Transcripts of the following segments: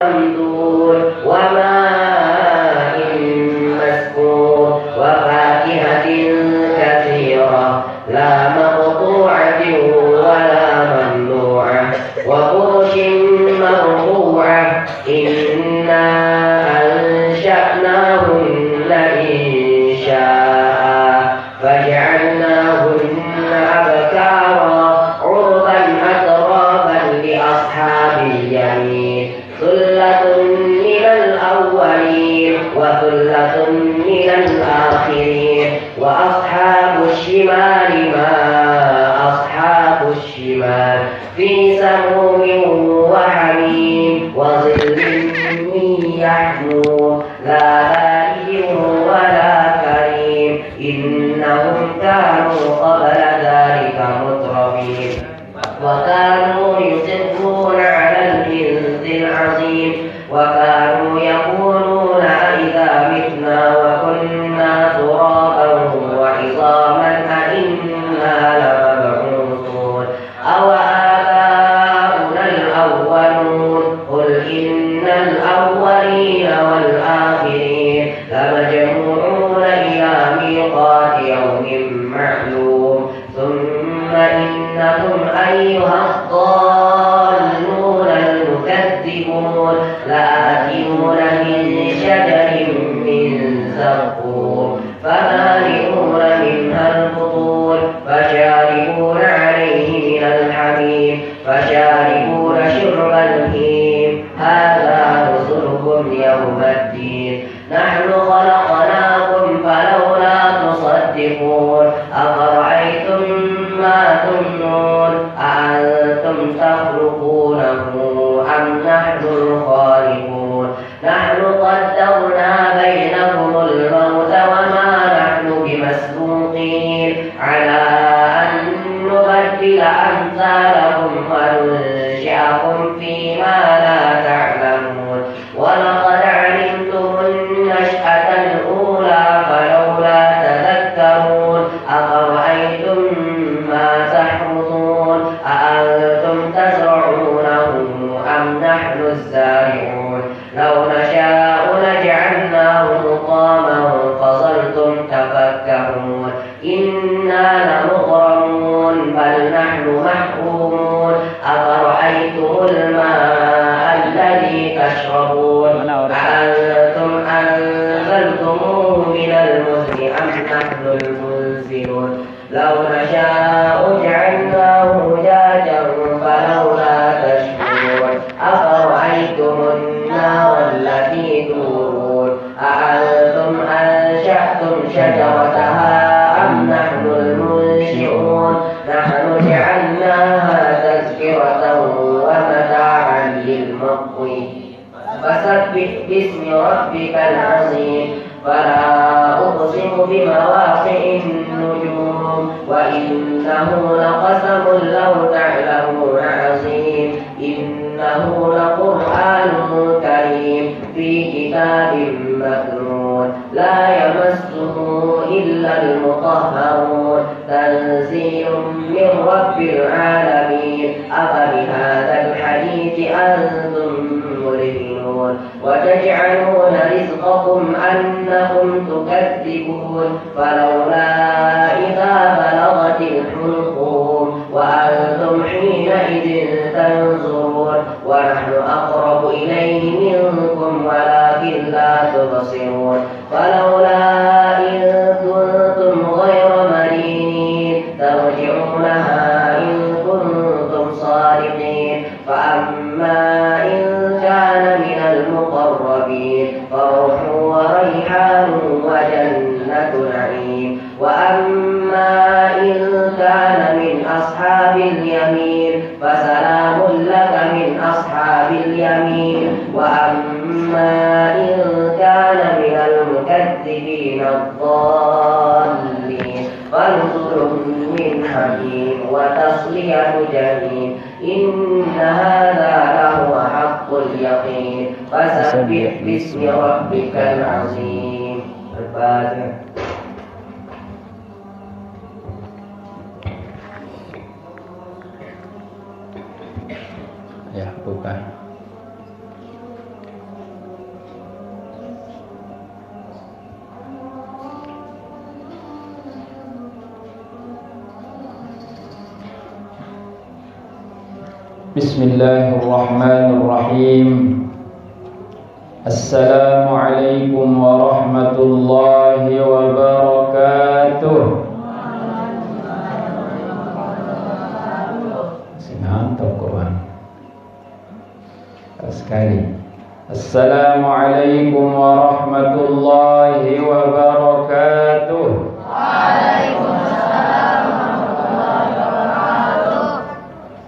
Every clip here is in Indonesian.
ممدود وماء مسكوب وفاكهة كثيرة لا مقطوعة ولا ممنوعة وفرش مرفوعة إنا أنشأناهن إنشاء فجعلناهن أبكارا عربا أترابا لأصحاب اليمين ثلة من الأولين وثلة من الآخرين وأصحاب الشمال ما أصحاب الشمال في سموم وحميم وظل من يحموم لا بارد ولا كريم إنهم كانوا قبل ذلك مترفين وكانوا يصرون على الحنث العظيم وكانوا يقولون أئذا متنا وكنا ترابا وعظاما أئنا لمبعوثون أو آباؤنا الأولون قل إن الأولين والآخرين لمجموعون إلى ميقات يوم معلوم ثم إنكم أيها الضالون المكذبون لآكلون من شجر من زقوم فمالئون منها البطون فشاربون عليه من الحميم فشاربون شرب الهيم هذا نزلهم يوم الدين نحن خلقناكم فلولا تصدقون أفرأيتم ما تمنون أأنتم تخلقونه أم نحن الخالقون نحن قدرنا بينهم الموت وما نحن بمسبوقين على أن نبدل أمثالكم وننشئكم فيما لا تعلمون ولقد علمتم النشأة الأولى فلولا تذكرون أفرأيتم ما تحرثون أأنتم تزرعونه أم نحن الزارعون لو نشاء لجعلناه حطاما فظلتم تفكرون إنا لمغرمون بل نحن محرومون أفرأيتم الماء الذي تشربون أأنتم أنزلتموه من المزن أم نحن المنزلون لو نشاء جعلناه أجاجا فلولا تشكرون أفرأيتم النار التي تورون أأنتم أنشأتم شجرتها أم نحن المنشئون نحن جعلناها تذكرة ومتاعا للمقوين فسبح باسم ربك العظيم فلا أقسم بمواقع النجوم وإنه لقسم لو تعلمون عظيم إنه لقرآن كريم في كتاب مكنون لا يمسه إلا المطهرون تنزيل من رب العالمين أفبهذا الحديث أنتم مدهنون وتجعلون رزقكم أنكم تكذبون فلولا إذا بلغت الحلقوم وأنتم حينئذ تنظرون ونحن أقرب إليه منكم ولكن لا تبصرون فلولا إن كنتم غير مدينين ترجعونها إن كنتم صادقين فأما إن كان من المقربين فروح وريحان وجنة نعيم وأما إن كان من أصحاب اليمين فسلام لك من أصحاب اليمين وأما إن كان من المكذبين الضالين فنزل من حميم وتصلية جحيم إن هذا لهو حق اليقين فسبح باسم ربك العظيم الفاتحة. Ya, bukan. Bismillahirrahmanirrahim. Assalamualaikum warahmatullahi wabarakatuh. Sinantap Quran sekali. Assalamualaikum warahmatullahi wabarakatuh.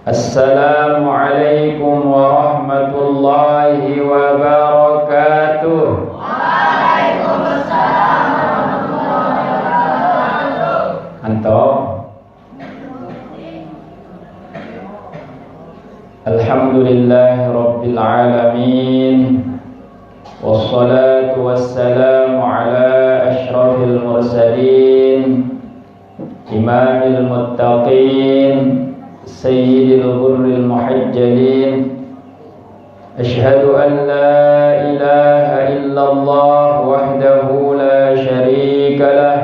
Assalamualaikum warahmatullahi wabarakatuh. Waalaikumsalam warahmatullahi wabarakatuh. Antum. Alhamdulillahi rabbil alamin. Wassalatu wassalamu ala asyrafil mursalin, imamil muttaqin, sayyidil ghurril muhajjalin. Asyhadu an la ilaha illallah wahdahu la syarika lah,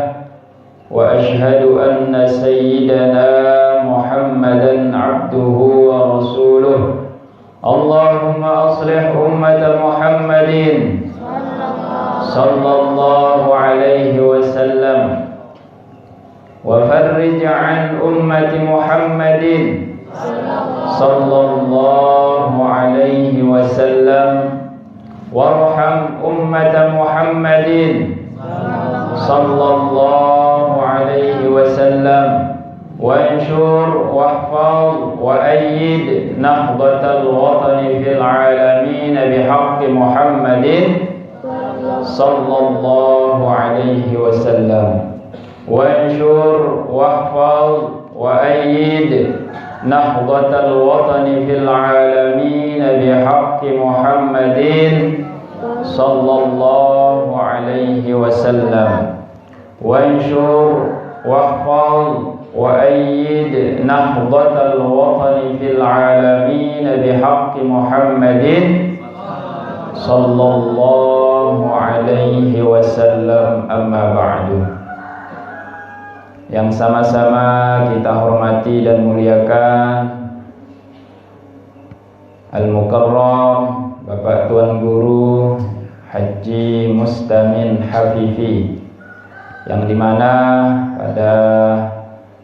wa asyhadu anna sayyidana Muhammadan abduhu wa rasuluh. Allahumma aslih ummata Muhammadin sallallahu alaihi wasallam wa farrij an ummati Muhammadin sallallahu alaihi wasallam warham ummata Muhammadin sallallahu alaihi wasallam وانشر واحفظ وأيد نهضة الوطن في العالمين بحق محمد صلى الله عليه وسلم وانشر واحفظ وأيد نهضة الوطن في العالمين بحق محمد صلى الله عليه وسلم وانشر واحفظ وأيد نهضة الوطن في العالمين بحق محمد صلى الله عليه وسلم. أما بعد. Yang sama-sama kita hormati dan muliakan Al-Mukarram Bapak Tuan Guru Haji Mustamin Hafifi, yang dimana pada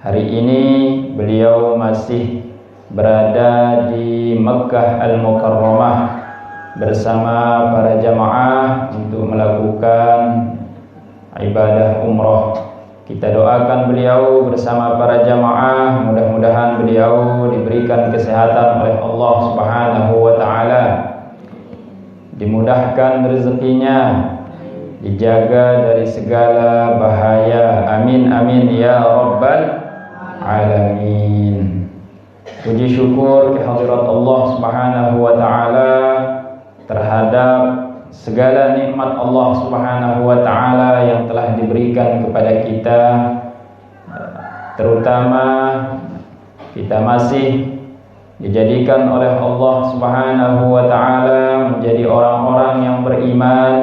hari ini beliau masih berada di Mekkah Al-Mukarramah bersama para jamaah untuk melakukan ibadah umrah. Kita doakan beliau bersama para jamaah, mudah-mudahan beliau diberikan kesehatan oleh Allah Subhanahu wa taala, dimudahkan rezekinya, dijaga dari segala bahaya. Amin amin ya rabbal alamin. Puji syukur kehadirat Allah Subhanahu wa taala terhadap segala nikmat Allah Subhanahu wa taala yang telah diberikan kepada kita, terutama kita masih dijadikan oleh Allah Subhanahu wa taala menjadi orang-orang yang beriman,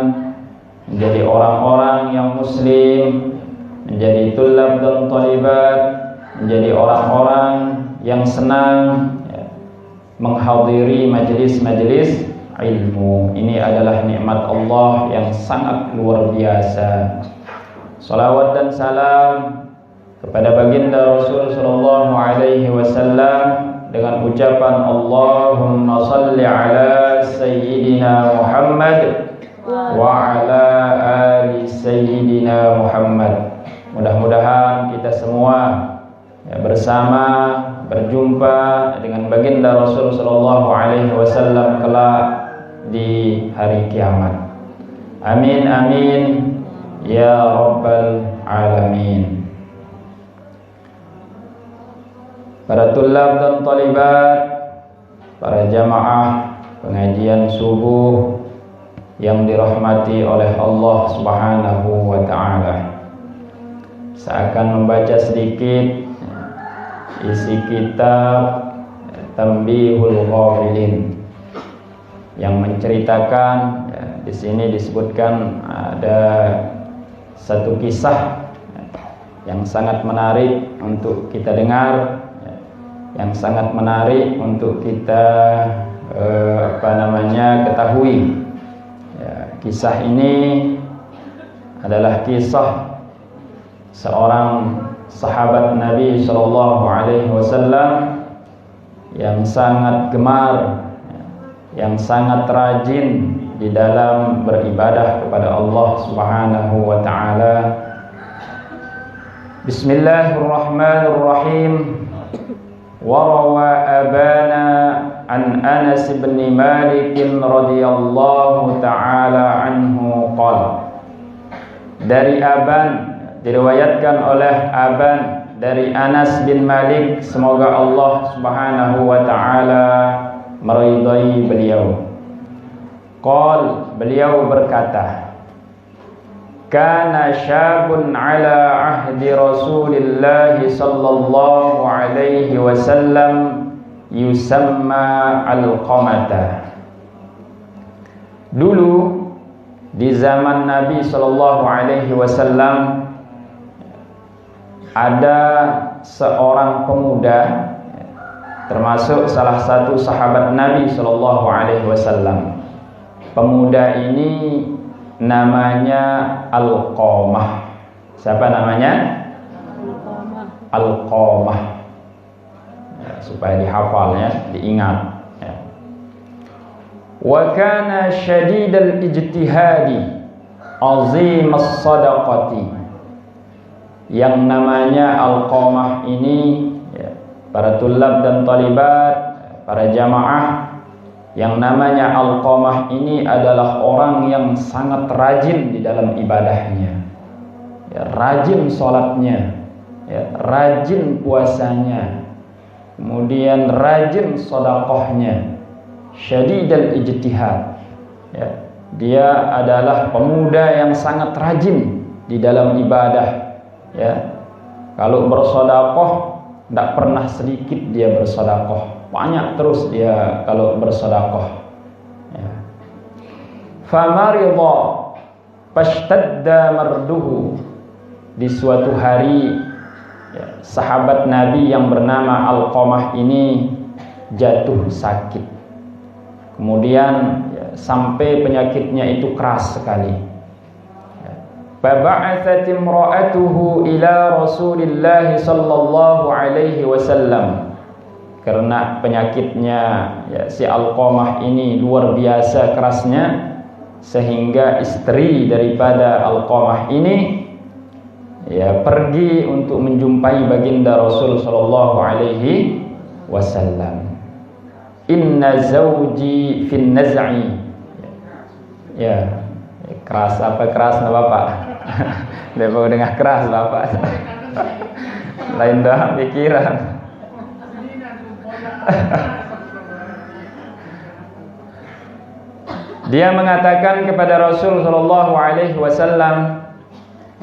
menjadi orang-orang yang muslim, menjadi tulab dan thalibat, menjadi orang-orang yang senang menghadiri majelis-majelis ilmu. Ini adalah nikmat Allah yang sangat luar biasa. Salawat dan salam kepada baginda Rasul sallallahu alaihi wasallam dengan ucapan Allahumma salli ala sayyidina Muhammad wa ala ali sayyidina Muhammad. Mudah-mudahan kita semua bersama berjumpa dengan baginda Rasul sallallahu alaihi wasallam kelak di hari kiamat. Amin amin ya rabbal alamin. Para tulab dan talibat, para jamaah pengajian subuh yang dirahmati oleh Allah Subhanahu wa taala. Saya akan membaca sedikit isi kitab Tanbihul Ghafilin yang menceritakan, di sini disebutkan ada satu kisah yang sangat menarik untuk kita dengar, yang sangat menarik untuk kita ketahui. Ya, kisah ini adalah kisah seorang sahabat Nabi Shallallahu Alaihi Wasallam yang sangat gemar, yang sangat rajin di dalam beribadah kepada Allah Subhanahu wa taala. Bismillahirrahmanirrahim. وروى أبانا عن أنس بن مالك رضي الله تعالى عنه قال. Dari Aban, diriwayatkan oleh Aban dari Anas bin Malik, semoga Allah Subhanahu wa taala meridai beliau. Qal, beliau berkata, kana syabun ala ahdi Rasulillah sallallahu alaihi wasallam yusamma Alqamata. Dulu di zaman Nabi sallallahu alaihi wasallam ada seorang pemuda, termasuk salah satu sahabat Nabi sallallahu alaihi wasallam. Pemuda ini namanya Alqamah. Siapa namanya? Alqamah. Ya, supaya dihafal ya, diingat ya. Wa kana syadidal ijtihadi azimas sadaqati. Yang namanya Alqamah ini ya, para tulab dan talibat, para jamaah, yang namanya Alqamah ini adalah orang yang sangat rajin di dalam ibadahnya, ya, rajin sholatnya, ya, rajin puasanya, kemudian rajin sedekahnya, syadidal ijtihad. Ya, dia adalah pemuda yang sangat rajin di dalam ibadah. Ya, kalau bersedekah tidak pernah sedikit dia bersedekah. Banyak terus dia kalau bersedekah. Ya. Famaridha fashtadda marduhu. Di suatu hari ya, sahabat Nabi yang bernama Alqamah ini jatuh sakit. Kemudian ya, sampai penyakitnya itu keras sekali. Faba'athat imra'atuhu ila Rasulillah sallallahu alaihi wasallam. Karena penyakitnya ya, si Alqamah ini luar biasa kerasnya, sehingga istri daripada Alqamah ini ya pergi untuk menjumpai baginda Rasul sallallahu alaihi wasallam. Inna zawji fin naz'i. Ya, keras apa keras nah Bapak? Dia mau dengar keras Bapak. Lain dah pikiran. Dia mengatakan kepada Rasul sallallahu alaihi wasallam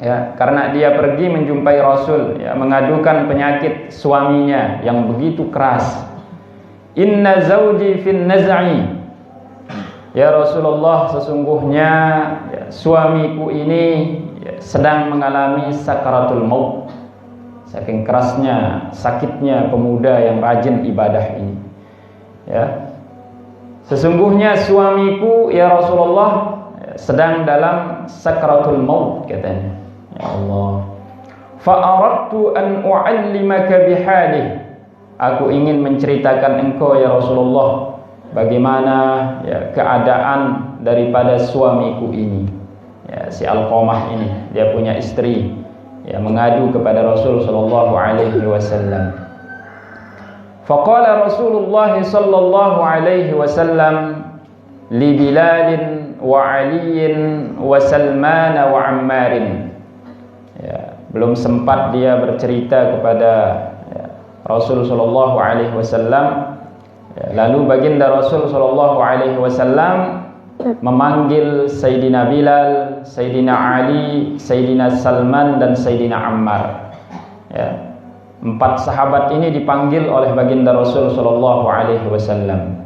ya, karena dia pergi menjumpai Rasul ya, mengadukan penyakit suaminya yang begitu keras. Inna zawji fin naz'i. Ya Rasulullah, sesungguhnya ya, suamiku ini ya, sedang mengalami sakaratul maut. Saking kerasnya, sakitnya pemuda yang rajin ibadah ini. Ya. Sesungguhnya suamiku ya Rasulullah sedang dalam sakaratul maut katanya. Ya Allah. Fa aradtu an u'allimaka bihalih. Aku ingin menceritakan engkau ya Rasulullah bagaimana ya, keadaan daripada suamiku ini. Ya, si Alqamah ini, dia punya istri. Ya, mengadu kepada Rasul sallallahu alaihi wasallam. Faqala Rasulullah sallallahu alaihi wasallam li Bilal wa Ali wa Salman wa Ammar. Ya, belum sempat dia bercerita kepada ya, Rasul sallallahu alaihi wasallam. Ya, lalu baginda Rasul sallallahu alaihi wasallam memanggil Sayyidina Bilal, Sayyidina Ali, Sayyidina Salman dan Sayyidina Ammar. Ya. 4 sahabat ini dipanggil oleh baginda Rasul sallallahu alaihi wasallam.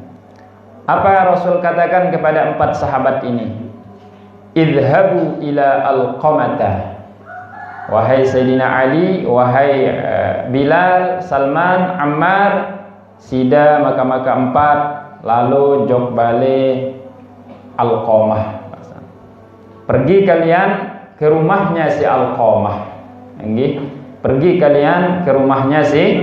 Apa Rasul katakan kepada 4 sahabat ini? Idhabu ila Alqamata. wahai Sayyidina Ali, wahai Bilal, Salman, Ammar, sida maka-maka 4, lalu jog balik Alqamah. Pergi kalian ke rumahnya si Alqamah. Nggih, pergi kalian ke rumahnya si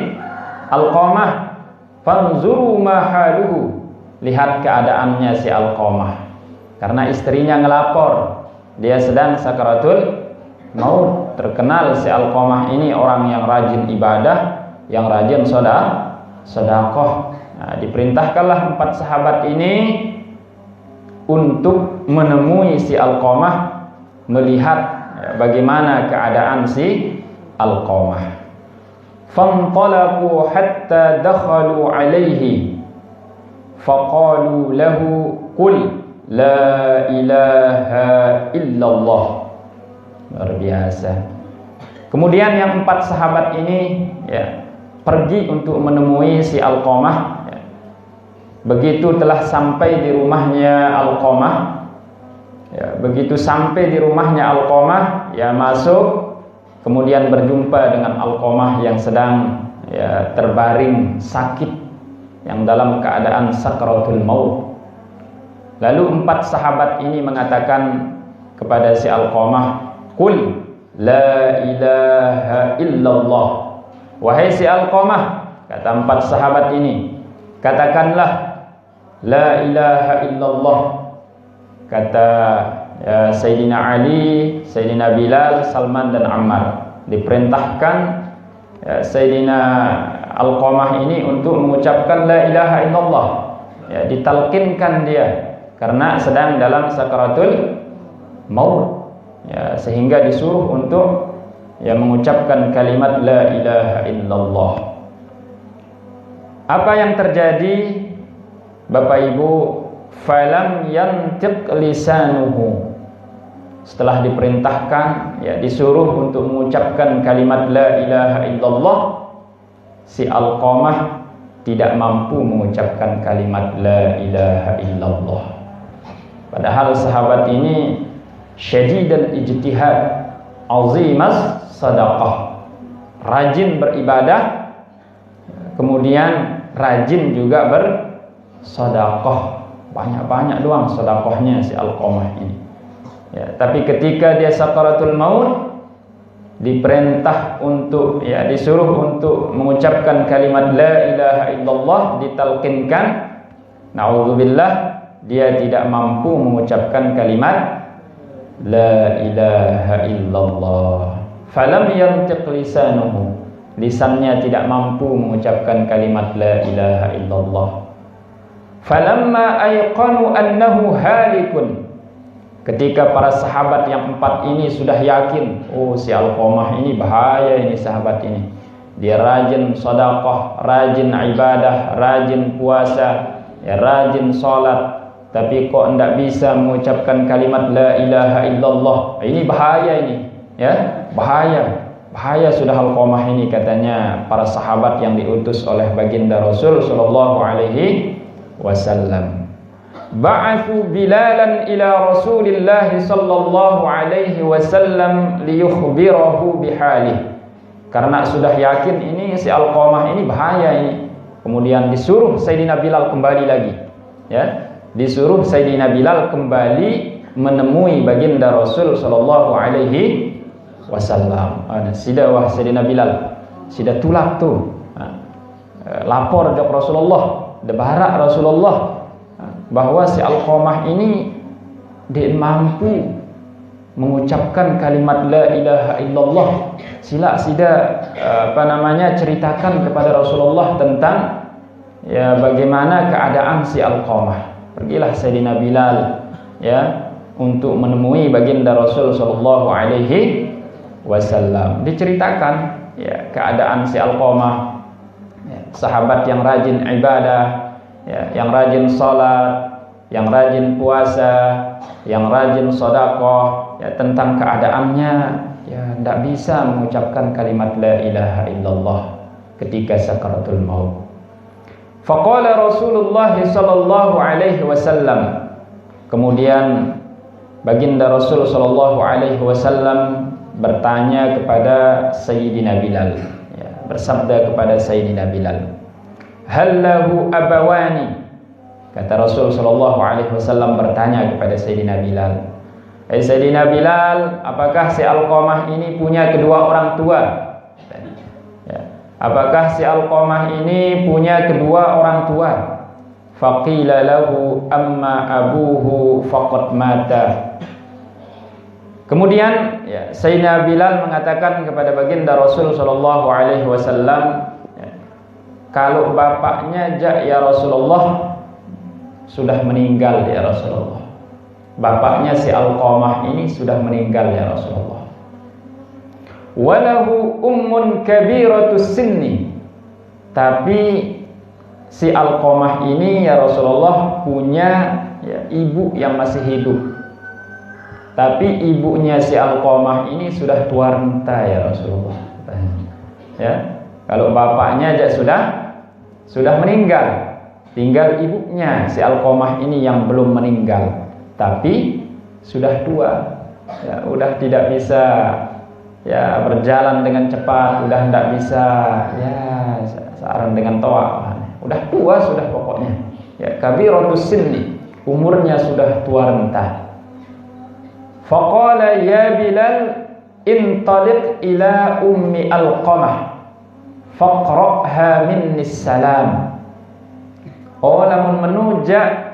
Alqamah. Fanzuru ma haluhu, lihat keadaannya si Alqamah. Karena istrinya ngelapor, dia sedang sakaratul maut. Terkenal si Alqamah ini orang yang rajin ibadah, yang rajin sedekah. Nah, diperintahkanlah 4 sahabat ini untuk menemui si Alqamah, melihat bagaimana keadaan si Alqamah. Fantalaqu hatta dakhalu alaihi faqalu lahu qul la ilaha illallah. Luar biasa. Kemudian yang 4 sahabat ini pergi untuk menemui si Alqamah. Begitu telah sampai di rumahnya Alqamah, begitu sampai di rumahnya Alqamah, masuk, kemudian berjumpa dengan Alqamah yang sedang terbaring sakit, yang dalam keadaan sakaratul maut. Lalu 4 sahabat ini mengatakan kepada si Alqamah, "Qul la ilaha illallah." Wahai si Alqamah, kata 4 sahabat ini, katakanlah la ilaha illallah. Kata Sayyidina Ali, Sayyidina Bilal, Salman dan Ammar, diperintahkan Sayyidina Alqamah ini untuk mengucapkan la ilaha illallah. Ditalkinkan dia karena sedang dalam sakaratul maut, sehingga disuruh untuk mengucapkan kalimat la ilaha illallah. Apa yang terjadi, Bapak Ibu? Falam yantiq lisanuhu. Setelah diperintahkan, disuruh untuk mengucapkan kalimat la ilaha illallah, si Alqamah tidak mampu mengucapkan kalimat la ilaha illallah. Padahal sahabat ini syadidul ijtihad, azimas sadaqah, rajin beribadah, kemudian rajin juga bersedekah. Banyak-banyak doang sedekahnya si Alqamah ini. Tapi ketika dia sakaratul maut, diperintah untuk disuruh untuk mengucapkan kalimat la ilaha illallah, ditalkinkan, naudzubillah, dia tidak mampu mengucapkan kalimat la ilaha illallah. Falam yantiq lisanuhu, lisannya tidak mampu mengucapkan kalimat la ilaha illallah. Falamma ayqanu annahu halikun, ketika para sahabat yang 4 ini sudah yakin, si Alqamah ini bahaya, ini sahabat ini, dia rajin sedekah, rajin ibadah, rajin puasa, rajin salat, tapi kok tidak bisa mengucapkan kalimat la ilaha illallah. Ini bahaya ini, bahaya sudah Alqamah ini, katanya para sahabat yang diutus oleh baginda Rasul sallallahu alaihi wasallam. Ba'athu Bilalan ila Rasulillah sallallahu alaihi wasallam liyukhbirahu bihalih. Karena sudah yakin ini si Alqamah ini bahaya ini, kemudian disuruh Sayyidina Bilal kembali lagi, disuruh Sayyidina Bilal kembali menemui baginda Rasul sallallahu alaihi wasallam. Sida wah Sayyidina Bilal, sida tulak tu, lapor jok Rasulullah, debarak Rasulullah bahwa si Alqamah ini dia mampu mengucapkan kalimat la ilaha illallah. Sila sida ceritakan kepada Rasulullah tentang bagaimana keadaan si Alqamah. Pergilah Sayyidina Bilal untuk menemui baginda Rasul sallallahu alaihi wasallam. Diceritakan keadaan si Alqamah, sahabat yang rajin ibadah, yang rajin salat, yang rajin puasa, yang rajin sedekah, tentang keadaannya tidak bisa mengucapkan kalimat la ilaha illallah ketika sakaratul maut. Faqala Rasulullah sallallahu alaihi wasallam, kemudian baginda Rasul sallallahu alaihi wasallam bertanya kepada Sayyidina Bilal, ya, bersabda kepada Sayyidina Bilal, hal lahu abawani? Kata Rasul sallallahu alaihi wasallam bertanya kepada Sayyidina Bilal, Sayyidina Bilal, apakah si Alqamah ini punya kedua orang tua? Ya. Apakah si Alqamah ini punya kedua orang tua? Faqila lahu amma abuhu faqad mata. Kemudian ya, Sayyidina Bilal mengatakan kepada baginda Rasul sallallahu alaihi wasallam, ya, kalau bapaknya ya Rasulullah sudah meninggal ya Rasulullah. Bapaknya si Alqamah ini sudah meninggal ya Rasulullah. Walahu ummun kabiratus sinni. Tapi si Alqamah ini ya Rasulullah punya ya, ibu yang masih hidup. Tapi ibunya si Alqamah ini sudah tua renta ya Rasulullah. Ya, kalau bapaknya aja sudah meninggal, tinggal ibunya si Alqamah ini yang belum meninggal, tapi sudah tua. Ya, udah tidak bisa ya berjalan dengan cepat, udah tidak bisa ya searang dengan toa. Udah tua sudah pokoknya. Ya, kabiratus sinni, umurnya sudah tua renta. Faqala ya Bilal intaliq ila ummi Alqamah faqra'ha minni salam. Oh, lamun menuja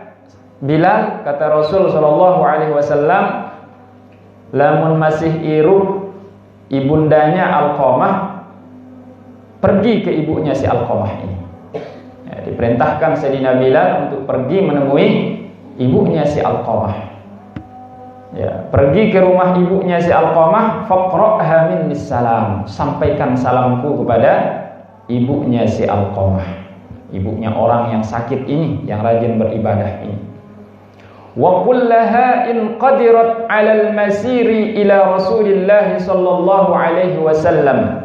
Bilal, kata Rasul sallallahu alaihi wasallam, lamun masih irup ibundanya Alqamah, pergi ke ibunya si Alqamah ini. Ya, diperintahkan Sayyidina Bilal untuk pergi menemui ibunya si Alqamah. Ya, pergi ke rumah ibunya si Alqamah, faqra'ha minni salam, sampaikan salamku kepada ibunya si Alqamah, ibunya orang yang sakit ini, yang rajin beribadah ini. Wa qul laha in qadirat 'ala al-masiri ila Rasulillah sallallahu alaihi wasallam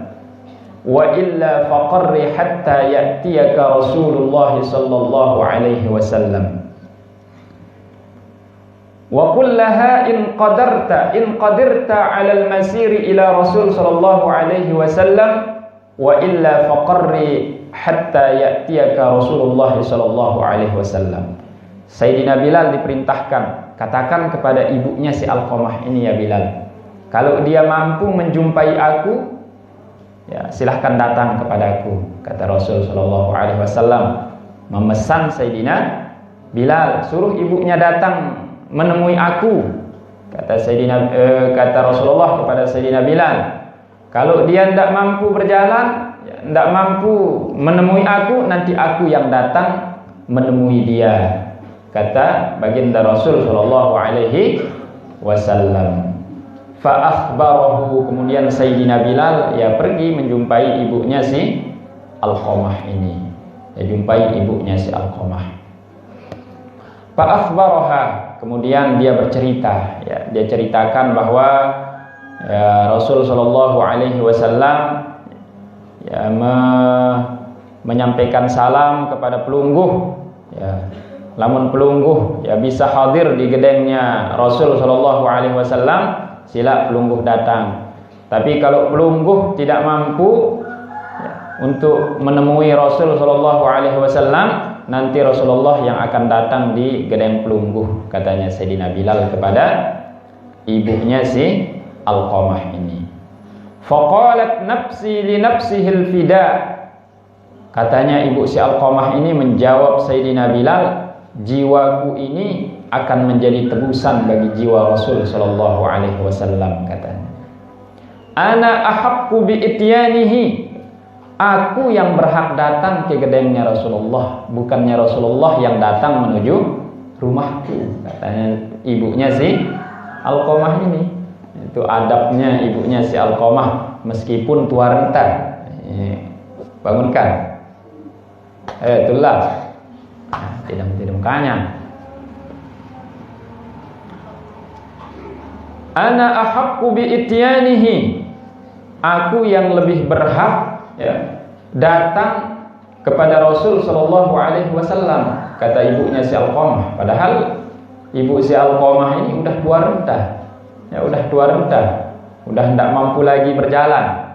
wa illa faqarri hatta ya'tiyaka Rasulullah sallallahu alaihi wasallam. Wa qul laha in qadirta 'ala al-masiri ila Rasul sallallahu alaihi wasallam wa illa faqarri hatta ya'tiyaka Rasulullah sallallahu alaihi wasallam. Sayyidina Bilal diperintahkan, katakan kepada ibunya si Alqamah ini ya Bilal, kalau dia mampu menjumpai aku, ya silahkan datang kepadaku. Kata Rasul sallallahu alaihi wasallam memesan Sayyidina Bilal, suruh ibunya datang menemui aku. Kata Rasulullah kepada Sayyidina Bilal, kalau dia tidak mampu berjalan, tidak mampu menemui aku, nanti aku yang datang menemui dia. Kata baginda Rasul sallallahu alaihi wasallam. Fa akhbarahu, kemudian Sayyidina Bilal ya pergi menjumpai ibunya si Alqamah ini. Ya, jumpai ibunya si Alqamah. Fa akhbaraha, kemudian dia bercerita, ya, dia ceritakan bahwa ya, Rasul sallallahu alaihi wasallam ya, menyampaikan salam kepada pelungguh, ya, lamun pelungguh ya bisa hadir di gedengnya Rasul sallallahu alaihi wasallam, sila pelungguh datang. Tapi kalau pelungguh tidak mampu ya, untuk menemui Rasul sallallahu alaihi wasallam, nanti Rasulullah yang akan datang di gedeng pelungguh, katanya Sayyidina Bilal kepada ibunya si Alqamah ini. Faqalat nafsi li nafsihil fida. Katanya ibu si Alqamah ini menjawab Sayyidina Bilal, jiwaku ini akan menjadi tebusan bagi jiwa Rasul sallallahu alaihi wasallam, katanya. Ana ahaqqu bi ityanihi. Aku yang berhak datang ke gedengnya Rasulullah, bukannya Rasulullah yang datang menuju rumahku, katanya ibunya si Alqamah ini. Itu adabnya ibunya si Alqamah, meskipun tua renta. Bangunkan. Itulah. Tidak kanyang. Ana ahaqqu bi ityanihi. Aku yang lebih berhak ya, datang kepada Rasul sallallahu alaihi wasallam, kata ibunya si Alqamah. Padahal ibu si Alqamah ini udah tua renta. Ya, udah tua renta. udah tidak mampu lagi berjalan.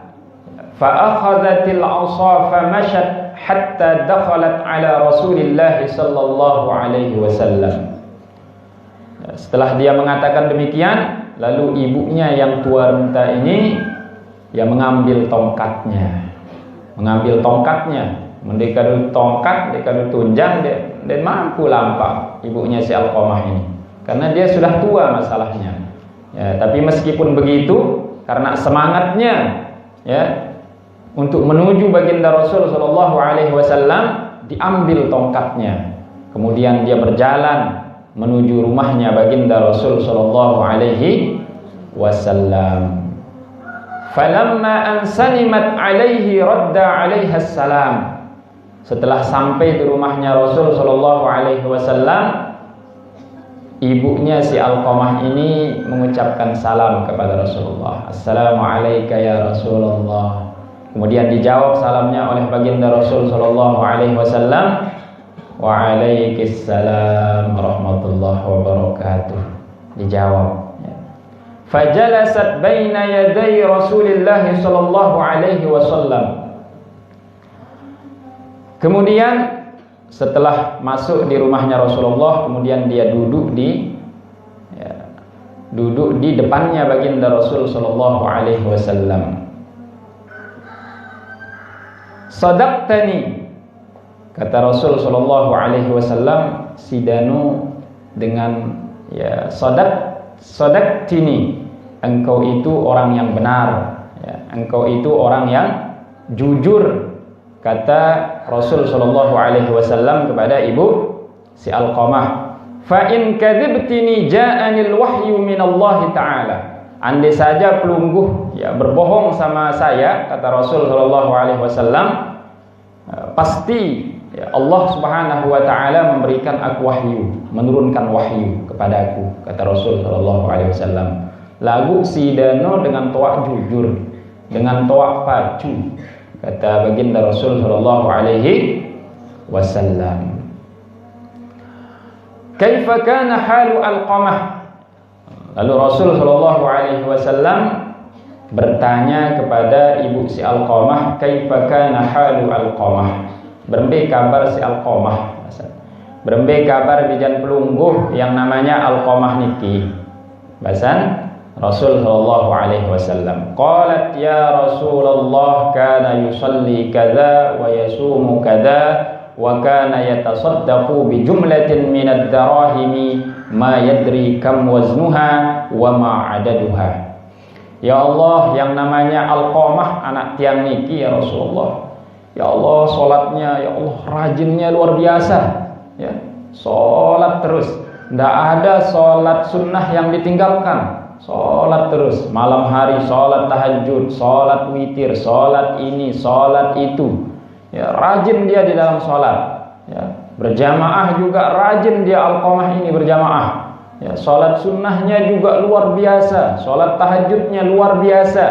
Fa akhadhatil 'asa fa mashat hatta dakhalat ala Rasulillah sallallahu alaihi wasallam. Setelah dia mengatakan demikian, lalu ibunya yang tua renta ini yang mengambil tongkatnya. Mendekadu tongkat, dekadu tunjang, dan mampu lampak ibunya si Alqamah ini. Karena dia sudah tua masalahnya. Ya, tapi meskipun begitu, karena semangatnya ya untuk menuju baginda Rasul sallallahu alaihi wasallam, diambil tongkatnya. Kemudian dia berjalan menuju rumahnya baginda Rasul sallallahu alaihi wasallam. Falamma an salimat alaihi radda alaiha salam. Setelah sampai di rumahnya Rasul sallallahu alaihi wasallam, ibunya si Alqamah ini mengucapkan salam kepada Rasulullah. Assalamu alayka ya Rasulullah. Kemudian dijawab salamnya oleh baginda Rasul sallallahu alaihi wasallam. Wa alaikissalam warahmatullahi wabarakatuh. Dijawab. Fajalasat baina yaday Rasulillah sallallahu alaihi wasallam. Kemudian setelah masuk di rumahnya Rasulullah, kemudian dia duduk di depannya baginda Rasul sallallahu alaihi wasallam. Sadaqtani, kata Rasul sallallahu alaihi wasallam, si Danu dengan sadaqtini, engkau itu orang yang benar, ya, engkau itu orang yang jujur, kata Rasul sallallahu alaihi wasallam kepada ibu si Alqamah. Fa in kadzibtini ja'anil wahyu minallahi ta'ala. Andai saja pelungguh berbohong sama saya, kata Rasul sallallahu alaihi wasallam, pasti Allah Subhanahu wa taala memberikan aku wahyu, menurunkan wahyu kepada aku, kata Rasul sallallahu alaihi wasallam. Lagu si Dano dengan toak jujur, dengan toak pacu, kata baginda Rasul sallallahu alaihi wasallam. Kaifa kana halu Alqamah? Lalu Rasul sallallahu alaihi wasallam bertanya kepada ibu si Alqamah, kaifa kana halu Alqamah? Berembe kabar si Alqamah. Berembe kabar bijan pelungguh yang namanya Alqamah niki. Bahasan Rasul sallallahu alaihi wasallam. Qalat ya Rasulullah kana yusalli kadza wa yasumu kadza wa kana yatasaddaqu bi jumlatin min ad-darahimi ma yadri kam waznuha wa ma adaduha. Ya Allah, yang namanya Alqamah anak tiang niki ya Rasulullah. Ya Allah, salatnya ya Allah rajinnya luar biasa, ya. Salat terus, tidak ada salat sunnah yang ditinggalkan. Salat terus, malam hari salat tahajud, salat witir, salat ini, salat itu. Ya, rajin dia di dalam salat. Ya, berjamaah juga rajin dia Alqamah ini berjamaah. Ya, salat sunnahnya juga luar biasa, salat tahajudnya luar biasa.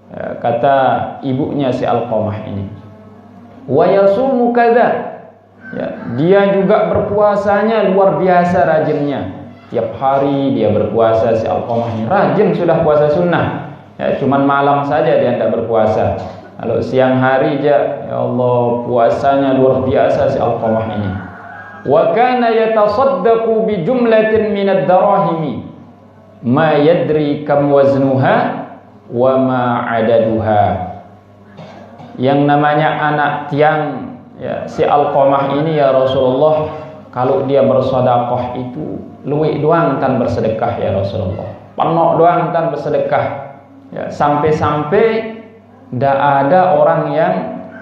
Ya, kata ibunya si Alqamah ini. Wa yasumu kadza. Ya, dia juga berpuasanya luar biasa rajinnya. Tiap hari dia berpuasa si Alqamah ini. Rajin sudah puasa sunnah. Ya, cuman malam saja dia tidak berpuasa. Kalau siang hari aja, ya Allah, puasanya luar biasa si Alqamah ini. Wa kana yatasaddaqu bi jumlatin min ad-darahimi ma yadri kam waznuha wa ma adaduha. Yang namanya anak tiang ya, si Alqamah ini ya Rasulullah, kalau dia bersedekah itu luwih doang tan bersedekah ya Rasulullah. Penok doang tan bersedekah. Ya, sampai-sampai tidak ada orang yang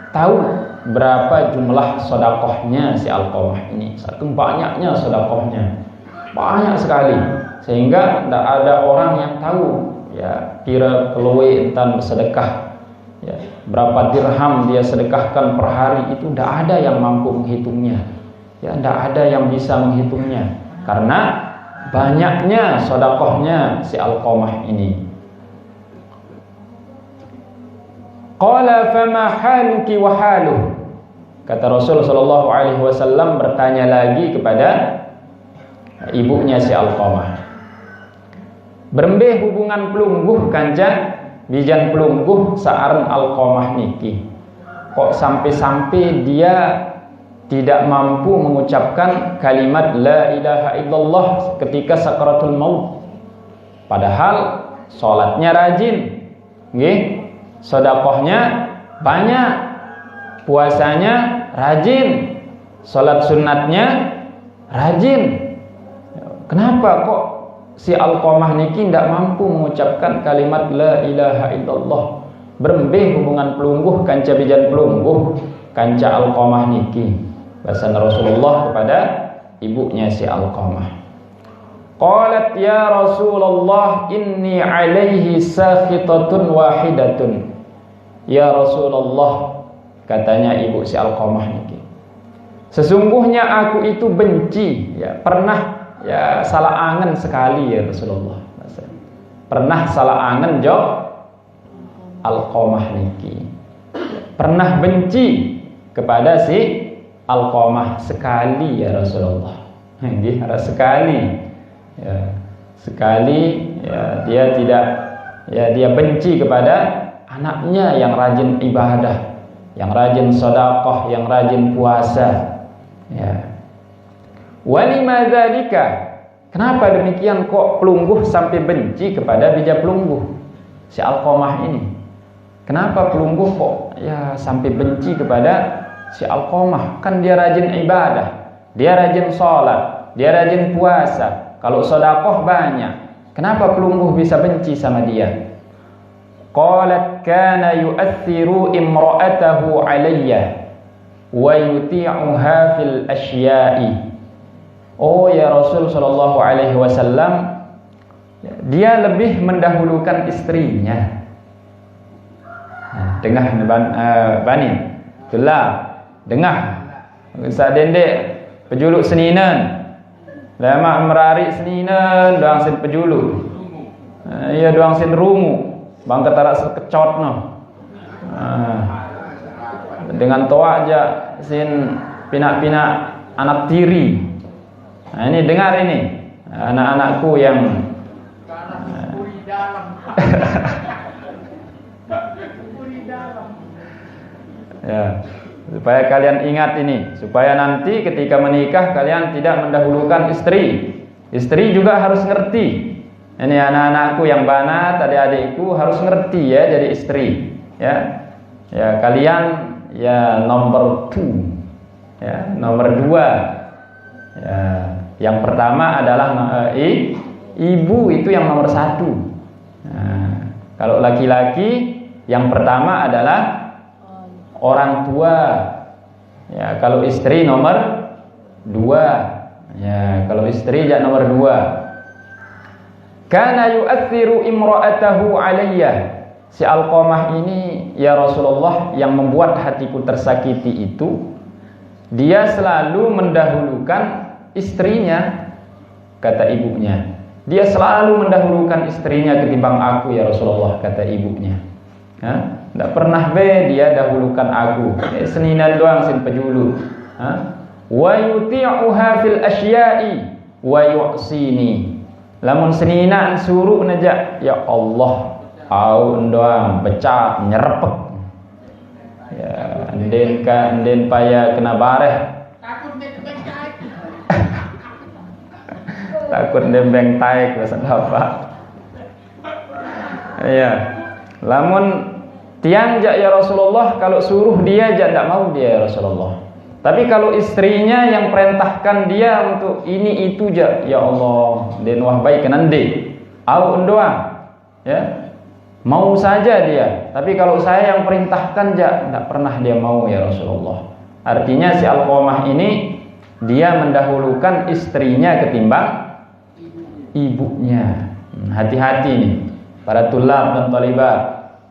tahu berapa jumlah sedekahnya si Alqamah ini. Satu banyaknya sedekahnya, banyak sekali, sehingga tidak ada orang yang tahu ya kira keluwe entan bersedekah ya, berapa dirham dia sedekahkan per hari, itu tidak ada yang mampu menghitungnya. Ya, tidak ada yang bisa menghitungnya karena banyaknya sedekahnya si Alqamah ini. Qala fama haluki wa haluh. Kata Rasul sallallahu alaihi wasallam bertanya lagi kepada ibunya si Alqamah. Berembeh hubungan pelungguh kanca bijan pelungguh saaran Alqamah niki. Kok sampai-sampai dia tidak mampu mengucapkan kalimat la ilaha illallah ketika sakaratul maut. Padahal sholatnya rajin, nggih, sedekahnya banyak, puasanya rajin, sholat sunatnya rajin. Kenapa kok si Alqamah niki tidak mampu mengucapkan kalimat la ilaha illallah? Berembeh hubungan pelungguh kanca bijan pelungguh kanca Alqamah niki. Bahasa Rasulullah kepada ibunya si Alqamah. Qalat ya Rasulullah inni alaihi sakhitatun wahidatun. Ya Rasulullah, katanya ibu si Alqamah niki, sesungguhnya aku itu benci, ya, pernah ya salah angen sekali ya Rasulullah. Pernah salah angen jo Alqamah niki. Pernah benci kepada si Alqamah sekali ya Rasulullah. Nggih, sekali. Ya, sekali ya, dia tidak ya dia benci kepada anaknya yang rajin ibadah, yang rajin sedekah, yang rajin puasa. Ya. Walima dzalika? Kenapa demikian kok pelungguh sampai benci kepada bija pelungguh si Alqamah ini? Kenapa pelungguh kok ya sampai benci kepada si Alqamah? Kan dia rajin ibadah, dia rajin sholat, dia rajin puasa. Kalau sedekah banyak. Kenapa pelungguh bisa benci sama dia? Qalat kana yu'athiru imra'atahu alayya wa yuti'uha fil asya'i. Oh ya Rasul sallallahu alaihi wasallam, dia lebih mendahulukan istrinya. Dengah banin. Itulah dengah. Sa dendek pejuluk seninan. Lama merari seninan doang sin pejuluk. Iya doang sin rumu. Bang ketara sekecot no. Dengan toa aja sin pinak-pinak anak tiri. Nah, ini dengar ini anak-anakku yang ya, supaya kalian ingat ini, supaya nanti ketika menikah kalian tidak mendahulukan istri. Istri juga harus ngerti. Ini anak-anakku yang banat, adik-adikku harus ngerti ya jadi istri. Ya, ya kalian ya nomor 2, ya nomor 2. Ya, yang pertama adalah ibu itu yang nomor 1. Nah, kalau laki-laki yang pertama adalah orang tua. Ya, kalau istri nomor 2. Ya, kalau istri jadi nomor 2. Kana yu'athiru imra'atahu alayya. Si Alqamah ini ya Rasulullah yang membuat hatiku tersakiti itu, dia selalu mendahulukan istrinya, kata ibunya. Dia selalu mendahulukan istrinya ketimbang aku ya Rasulullah, kata ibunya. Ya, tidak pernah dia dahulukan aku. Seninan doang sin pejulu. Wa yuti'uha fil asya'i wa yu'sini. Lamun seninan suruh najak ya Allah, au doang becat nyerepek. Ya, nden paya kena bareh. Takut dembeng taik bahasa apa. Iya. Lamun tiang jak ya Rasulullah, kalau suruh dia jak tidak mau dia ya Rasulullah. Tapi kalau istrinya yang perintahkan dia untuk ini itu jak, ya Allah, den wah baik kenande. Au doang. Ya. Mau saja dia. Tapi kalau saya yang perintahkan jak, tidak pernah dia mau ya Rasulullah. Artinya si Alqamah ini dia mendahulukan istrinya ketimbang ibunya. Hati-hati nih para tulab dan talibat.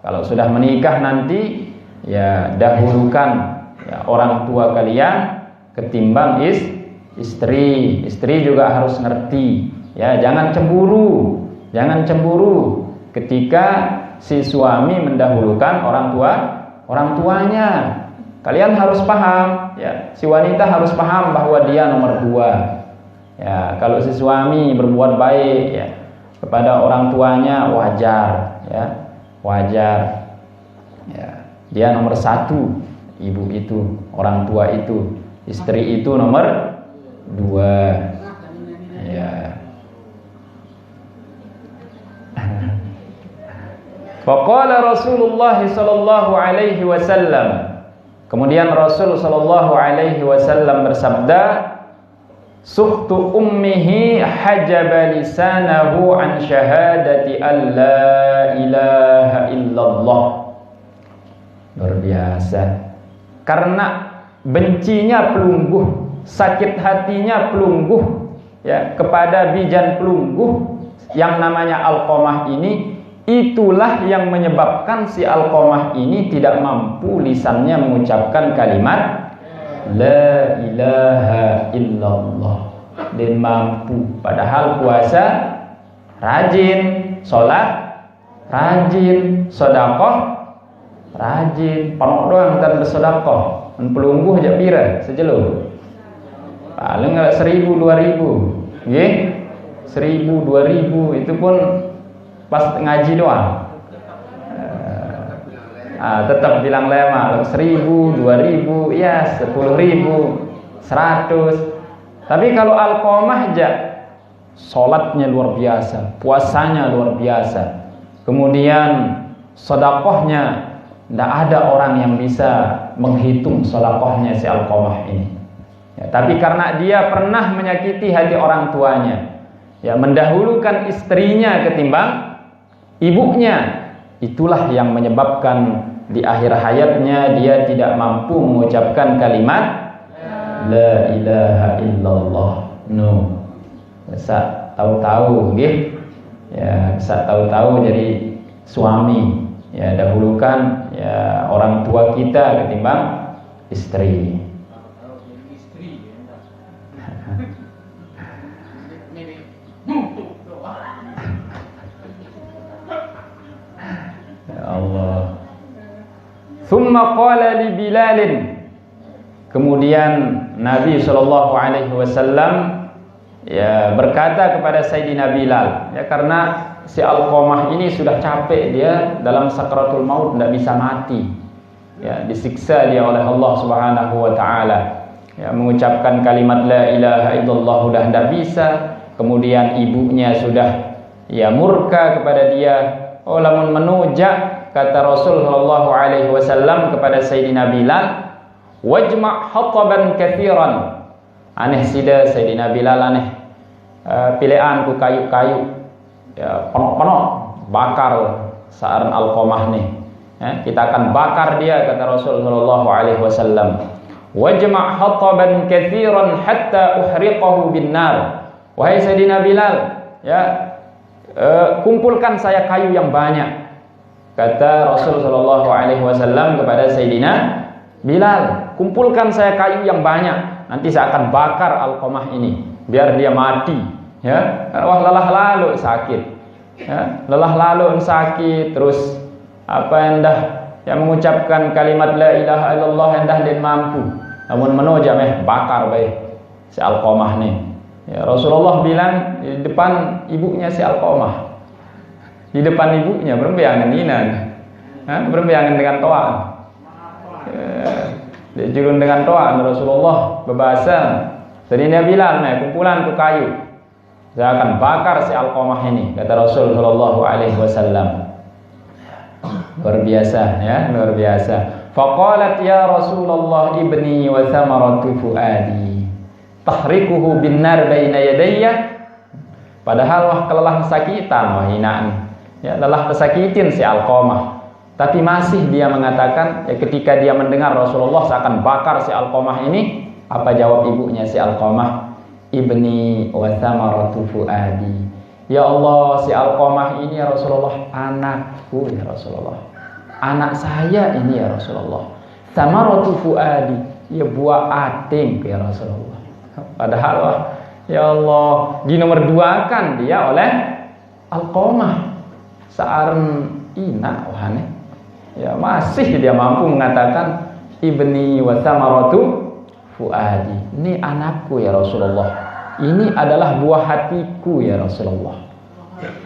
Kalau sudah menikah nanti ya dahulukan ya, orang tua kalian ketimbang istri. Istri juga harus ngerti. Ya, jangan cemburu. Jangan cemburu ketika si suami mendahulukan orang tuanya. Kalian harus paham ya, si wanita harus paham bahwa dia nomor 2. Ya, kalau si suami berbuat baik ya, kepada orang tuanya wajar, ya, wajar. Ya, dia nomor satu, ibu itu, orang tua itu, istri itu nomor dua. Ya. Faqala Rasulullah sallallahu alaihi wasallam. Kemudian Rasul sallallahu alaihi wasallam bersabda, "Suhtu ummihi hajaba lisanahu an syahadati an la ilaha illallah." Luar biasa. Karena bencinya pelungguh, sakit hatinya pelungguh, ya, kepada bijan pelungguh yang namanya Alqamah ini, itulah yang menyebabkan si Alqamah ini tidak mampu lisannya mengucapkan kalimat la ilaha illallah. Dan mampu, padahal puasa rajin, sholat rajin, sedekah rajin, panok doang dan bersedekah. Pelungguh aja pira sejelur. Paling 1.000 2.000. Nggih. 1.000 2.000 itu pun pas ngaji doang. Tetap bilang lema, 1.000 2.000, ya 10.000 100. Tapi kalau Alqamah aja sholatnya luar biasa, puasanya luar biasa, kemudian sedekahnya tidak ada orang yang bisa menghitung sedekahnya si Alqamah ini. Ya, tapi karena dia pernah menyakiti hati orang tuanya, ya, mendahulukan istrinya ketimbang ibunya, itulah yang menyebabkan di akhir hayatnya dia tidak mampu mengucapkan kalimat la ilaha illallah. No. Bisa tahu-tahu nggih. Ya, bisa tahu-tahu jadi suami. Ya, dahulukan ya orang tua kita ketimbang istri. Ya Allah. Thumma qala li Bilalin. Kemudian Nabi sallallahu alaihi wasallam ya berkata kepada Sayyidina Bilal, ya, karena si Alqamah ini sudah capek, dia dalam sakratul maut, tidak bisa mati, ya, disiksa dia oleh Allah Subhanahu wa taala, ya, mengucapkan kalimat la ilaha illallah sudah tidak bisa, kemudian ibunya sudah ya murka kepada dia. Oh, lamun menujak, kata Rasul sallallahu alaihi wasallam kepada Sayyidina Bilal, wajma' hataban kathiran. Aneh sida Sayyidina Bilal, aneh pilihan ku kayu-kayu, ya, penok-penok bakar saaran Alqamah nih, ya, kita akan bakar dia, kata Rasul sallallahu alaihi wasallam. Wajma' hataban kathiran hatta uhriqahu bin nar. Wahai Sayyidina Bilal, ya, kumpulkan saya kayu yang banyak, kata Rasul sallallahu alaihi wasallam kepada Sayyidina Bilal, kumpulkan saya kayu yang banyak, nanti saya akan bakar Alqamah ini biar dia mati, ya. Wah, lelah lalu sakit, ya, lelah lalu sakit, terus apa endah yang mengucapkan kalimat la ilaha illallah endah dan mampu, namun menojak bakar baik si Alqamah nih. Ya, Rasulullah bilang di depan ibunya si Alqamah, di depan ibunya berembeangan inan, berembeangan dengan toa, dijurun dengan toa. Rasulullah berbahasa, Sayyidina Bilal, kumpulan tu kayu, saya akan bakar si Alqamah ini, kata Rasul sallallahu alaihi wasallam. Luar biasa, ya, luar biasa. Faqalat ya Rasulullah ibni wa thamaratu fuadi tahrikuhu bin nar baina yadayya. Padahal wah kelelah sakitan, wah hinaan, ya, lelah kesakitin si Alqamah, tapi masih dia mengatakan, ya, ketika dia mendengar Rasulullah seakan bakar si Alqamah ini, apa jawab ibunya si Alqamah? Ibni wa thamaratu fuadi. Ya Allah, si Alqamah ini ya Rasulullah anakku, ya Rasulullah, anak saya ini ya Rasulullah. Thamaratu fuadi, ya buah ating ya Rasulullah. Padahal wah, ya Allah, di nomor 2 kan dia oleh Alqamah saaran ina wahane, ya, masih dia mampu mengatakan ibni wa thamaratu fuadi, ini anakku ya Rasulullah, ini adalah buah hatiku ya Rasulullah.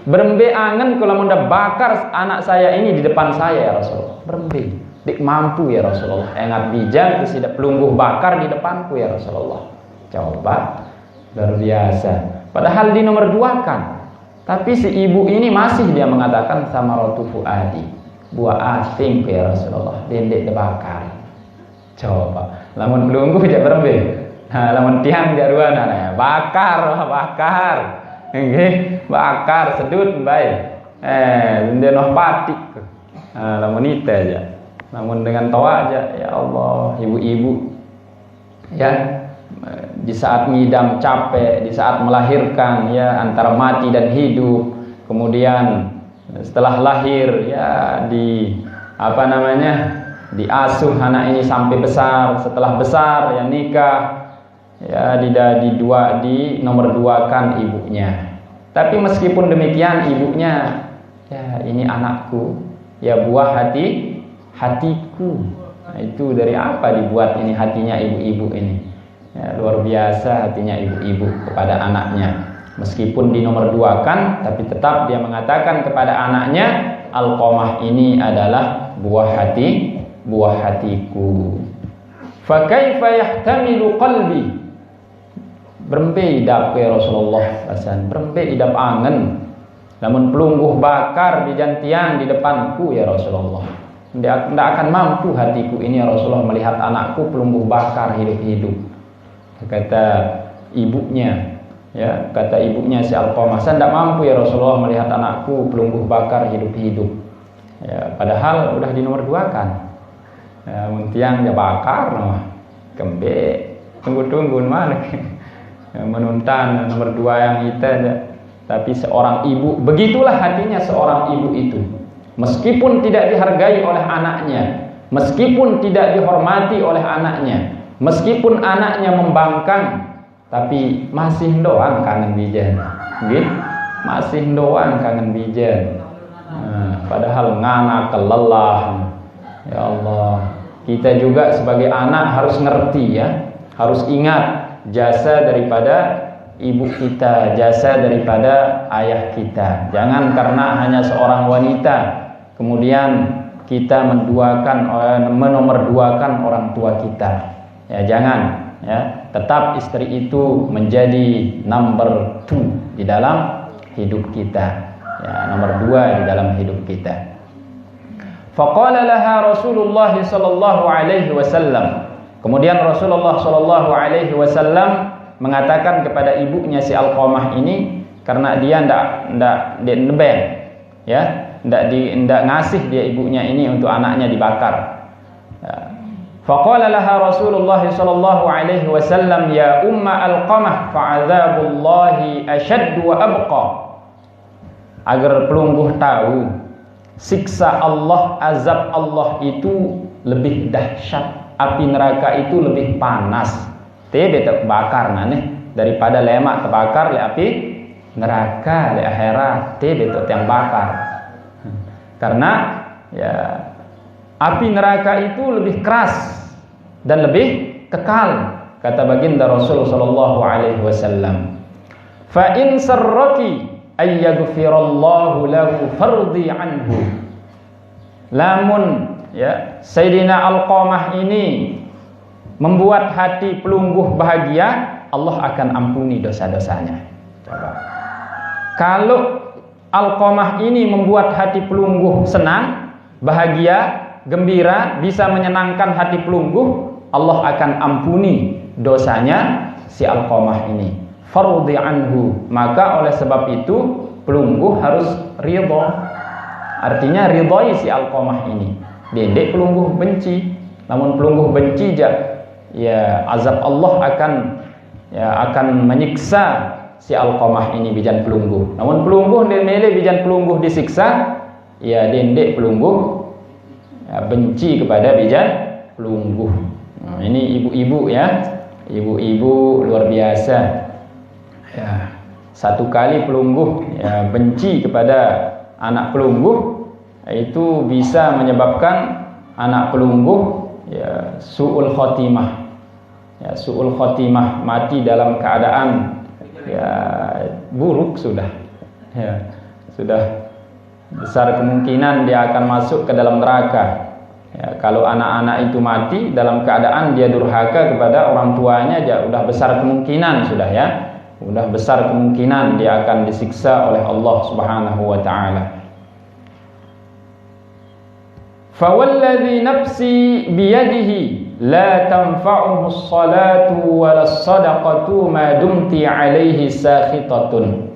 Berembe angen kalau munda bakar anak saya ini di depan saya ya Rasulullah. Berembe. Dik mampu ya Rasulullah. Engat bijak terus tidak pelungguh bakar di depanku ya Rasulullah. Coba. Luar biasa. Padahal di nomor 2 kan. Tapi si ibu ini masih dia mengatakan sama rotu fuadi. Buah ating ya Rasulullah. Dendek dibakar. Coba. Lamun pelungguh jak berembe. Nah, lamun tiang jaruan bakar. Nggih, bakar sedut bae. Ndenoh patik. Lamun itu aja. Namun dengan tawa aja, ya Allah, ibu-ibu ya di saat ngidam capek, di saat melahirkan ya antara mati dan hidup. Kemudian setelah lahir ya diasuh anak ini sampai besar. Setelah besar ya nikah. Ya di nomor 2 kan ibunya. Tapi meskipun demikian ibunya ya ini anakku, ya buah hatiku. Nah, itu dari apa dibuat ini hatinya ibu-ibu ini? Ya, luar biasa hatinya ibu-ibu kepada anaknya. Meskipun di nomor 2 kan, tapi tetap dia mengatakan kepada anaknya, Alqamah ini adalah buah hatiku. Fa kaifa yahtamilu qalbi? Berembe idap ya Rasulullah pasan, berembe idap angen. Namun pelungguh bakar di jantian di depanku ya Rasulullah. Tidak akan mampu hatiku ini ya Rasulullah melihat anakku pelungguh bakar hidup-hidup. Kata ibunya si Alqamah, saya tidak mampu ya Rasulullah melihat anakku pelungguh bakar hidup-hidup. Ya, padahal udah di nomor 2 kan. Ya, muntiang dia bakar kembe. Tunggu mana? Menuntan nomor 2 yang itu aja. Tapi seorang ibu, begitulah hatinya seorang ibu itu. Meskipun tidak dihargai oleh anaknya, meskipun tidak dihormati oleh anaknya, meskipun anaknya membangkang, tapi masih doang kangen bijen. Gitu? Masih doang kangen bijen. Padahal ngana kelelah. Ya Allah, kita juga sebagai anak harus ngerti ya, harus ingat jasa daripada ibu kita, jasa daripada ayah kita. Jangan karena hanya seorang wanita kemudian kita menomorduakan orang tua kita. Ya, jangan ya. Tetap istri itu menjadi number 2 di dalam hidup kita. Ya, nomor 2 di dalam hidup kita. Faqala laha Rasulullah sallallahu alaihi wasallam. Kemudian Rasulullah sallallahu alaihi wasallam mengatakan kepada ibunya si Alqamah ini, karena dia ndak nebeng ya, ndak ngasih dia ibunya ini untuk anaknya dibakar. Ya. Faqala laha Rasulullah sallallahu alaihi wasallam ya umma Alqamah fa'adzabullahi ashadd wa abqa. Agar pelungguh tahu siksa Allah, azab Allah itu lebih dahsyat. Api neraka itu lebih panas. Tebe terbakar daripada lemak terbakar le api neraka le akhirat tebe yang bakar. Karena ya api neraka itu lebih keras dan lebih kekal, kata baginda Rasul sallallahu alaihi wasallam. Fa in sarraki ayyaghfirallahu lahu fardi anhu. Lamun ya Sayyidina Alqamah ini membuat hati pelungguh bahagia, Allah akan ampuni dosa-dosanya. Coba. Kalau Alqamah ini membuat hati pelungguh senang, bahagia, gembira, bisa menyenangkan hati pelungguh, Allah akan ampuni dosanya si Alqamah ini. Fardhi anhu. Maka oleh sebab itu pelungguh harus ridha. Artinya ridhai si Alqamah ini. Dendek pelungguh benci. Namun pelungguh benci ya azab Allah akan menyiksa si Alqamah ini bijan pelungguh. Namun pelungguh mele bijan pelungguh disiksa, ya dendek pelungguh ya, benci kepada bijan pelungguh. Nah, ini ibu-ibu ya, ibu-ibu luar biasa. Ya, satu kali pelungguh ya, benci kepada anak pelungguh, itu bisa menyebabkan anak pelungguh ya su'ul khotimah. Ya, su'ul khotimah, mati dalam keadaan ya buruk sudah. Ya, sudah besar kemungkinan dia akan masuk ke dalam neraka. Ya, kalau anak-anak itu mati dalam keadaan dia durhaka kepada orang tuanya, ya udah besar kemungkinan sudah ya. Udah besar kemungkinan dia akan disiksa oleh Allah Subhanahu wa taala. Fawalladzi nafsi biyadihi la tanfa'uhu as-salatu walas sadaqatu ma dumti 'alaihi sakhitatun.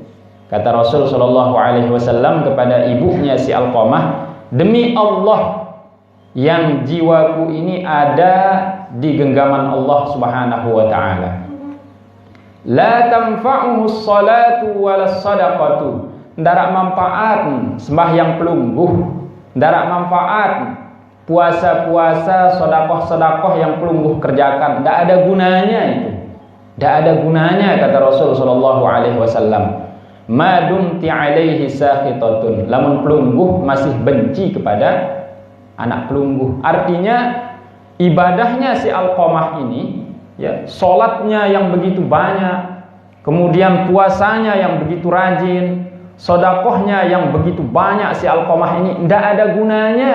Kata Rasul sallallahu alaihi wasallam kepada ibunya si Alqamah, demi Allah yang jiwaku ini ada di genggaman Allah Subhanahu wa taala. La tanfa'uhu as-salatu walas sadaqatu. Ndarak manfaat sembahyang pelungguh, ndarak manfaat puasa-puasa, sedekah-sedekah yang pelungguh kerjakan, ndak ada gunanya itu. Ndak ada gunanya kata Rasul sallallahu alaihi wasallam. Ma dumti alaihi sakhitatun. Lamun pelungguh masih benci kepada anak pelungguh. Artinya ibadahnya si Alqamah ini, ya, salatnya yang begitu banyak, kemudian puasanya yang begitu rajin, sedekahnya yang begitu banyak si Alqamah ini tidak ada gunanya.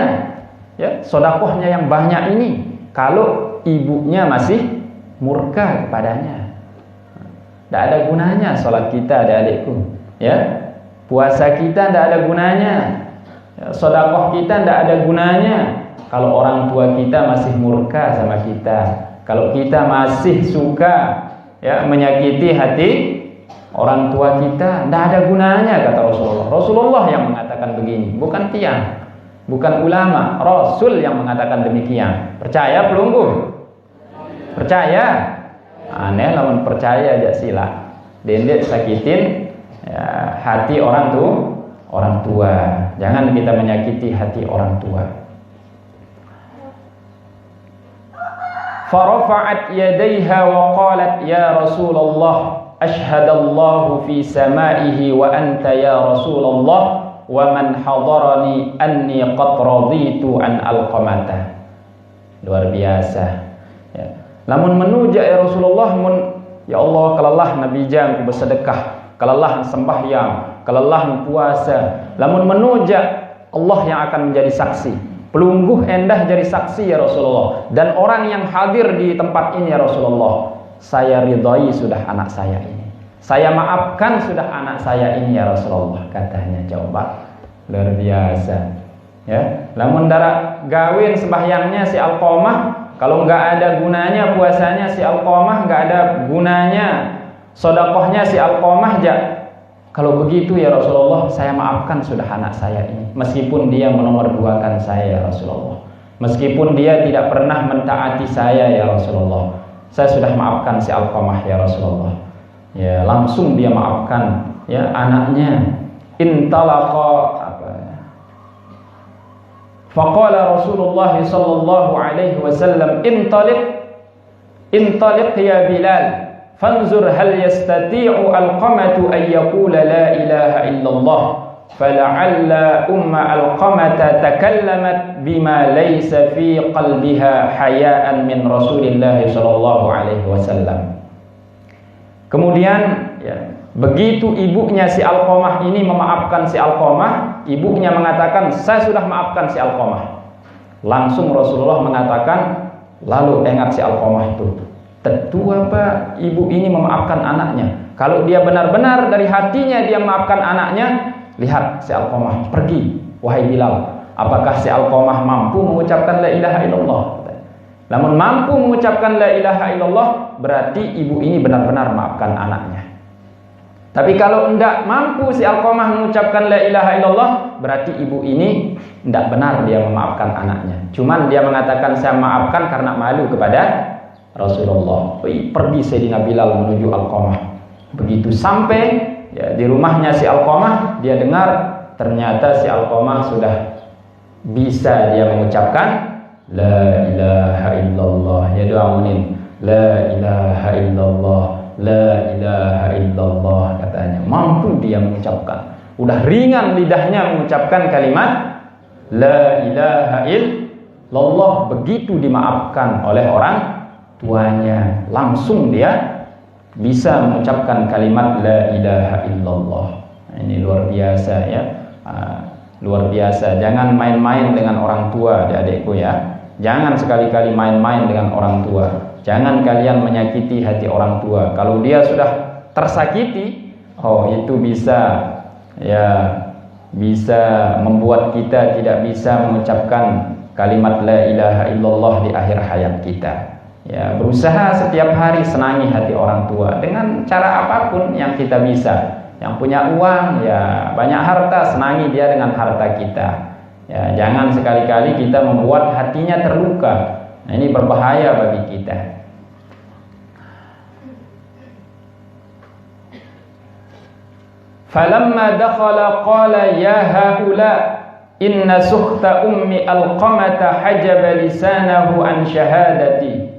Ya, sedekahnya yang banyak ini kalau ibunya masih murka kepadanya. Tidak ada gunanya salat kita, adik-adikku. Ya, puasa kita tidak ada gunanya. Ya, sedekah kita tidak ada gunanya kalau orang tua kita masih murka sama kita. Kalau kita masih suka ya menyakiti hati orang tua kita, tidak ada gunanya kata Rasulullah. Rasulullah yang mengatakan begini, bukan tiang, bukan ulama, Rasul yang mengatakan demikian. Percaya pelungguh? Percaya? Aneh lamun percaya aja sila. Dendek sakitin ya, hati orang tua. Jangan kita menyakiti hati orang tua. Farafa'at yadayha wa qalat ya Rasulullah ashhadallahu fi samaihi wa anta ya Rasulullah wa man hadarani anni qad raditu an Alqamata. Luar biasa ya. Lamun menuja ya Rasulullah ya Allah kalalah nabi jang bersedekah, kalalah sembahyang, kalalah puasa. Lamun menuja Allah yang akan menjadi saksi. Pelungguh endah jadi saksi ya Rasulullah, dan orang yang hadir di tempat ini ya Rasulullah, saya ridhai sudah anak saya ini, saya maafkan sudah anak saya ini ya Rasulullah, katanya. Coba luar biasa ya. Lamun darak gawin sembahyangnya si Alqamah, kalau nggak ada gunanya puasanya si Alqamah, nggak ada gunanya sedekahnya si Alqamah, kalau begitu ya Rasulullah, saya maafkan sudah anak saya ini, meskipun dia menomorduakan saya ya Rasulullah, meskipun dia tidak pernah mentaati saya ya Rasulullah, saya sudah maafkan si Alqamah ya Rasulullah. Ya, langsung dia maafkan ya anaknya. Intalaqa faqala Rasulullah sallallahu alaihi wasallam intaliq ya Bilal fanzur hal yastati'u Alqamatu an yaqula la ilaha illallah fala'alla umma Alqamata takallamat bima laysa fi qalbiha haya'an min Rasulillah sallallahu alaihi wasallam. Kemudian ya, begitu ibunya si Alqamah ini memaafkan si Alqamah, ibunya mengatakan saya sudah maafkan si Alqamah. Langsung Rasulullah mengatakan, lalu ingat si Alqamah itu, tentu apa ibu ini memaafkan anaknya. Kalau dia benar-benar dari hatinya dia memaafkan anaknya, lihat si Alqamah pergi. Wahai Bilal, apakah si Alqamah mampu mengucapkan la ilaha illallah? Namun mampu mengucapkan la ilaha illallah, berarti ibu ini benar-benar memaafkan anaknya. Tapi kalau tidak mampu si Alqamah mengucapkan la ilaha illallah, berarti ibu ini tidak benar dia memaafkan anaknya. Cuman dia mengatakan saya maafkan karena malu kepada Rasulullah. Pergi Sayyidina Bilal menuju Alqamah. Begitu sampai ya, di rumahnya si Alqamah, dia dengar ternyata si Alqamah sudah bisa dia mengucapkan la ilaha illallah. Ya doa munin, la ilaha illallah, la ilaha illallah, katanya. Mampu dia mengucapkan. Udah ringan lidahnya mengucapkan kalimat la ilaha illallah. Begitu dimaafkan oleh orang tuanya, langsung dia bisa mengucapkan kalimat la ilaha illallah. Ini luar biasa ya. Luar biasa. Jangan main-main dengan orang tua, adik-adikku ya. Jangan sekali-kali main-main dengan orang tua. Jangan kalian menyakiti hati orang tua. Kalau dia sudah tersakiti, itu bisa membuat kita tidak bisa mengucapkan kalimat la ilaha illallah di akhir hayat kita. Ya, berusaha setiap hari senangi hati orang tua dengan cara apapun yang kita bisa. Yang punya uang, ya banyak harta, senangi dia dengan harta kita. Ya, jangan sekali-kali kita membuat hatinya terluka. Nah, ini berbahaya bagi kita. Falamma dakhala qala ya haula inna sukhta ummi alqamata hajaba lisanahu an syahadati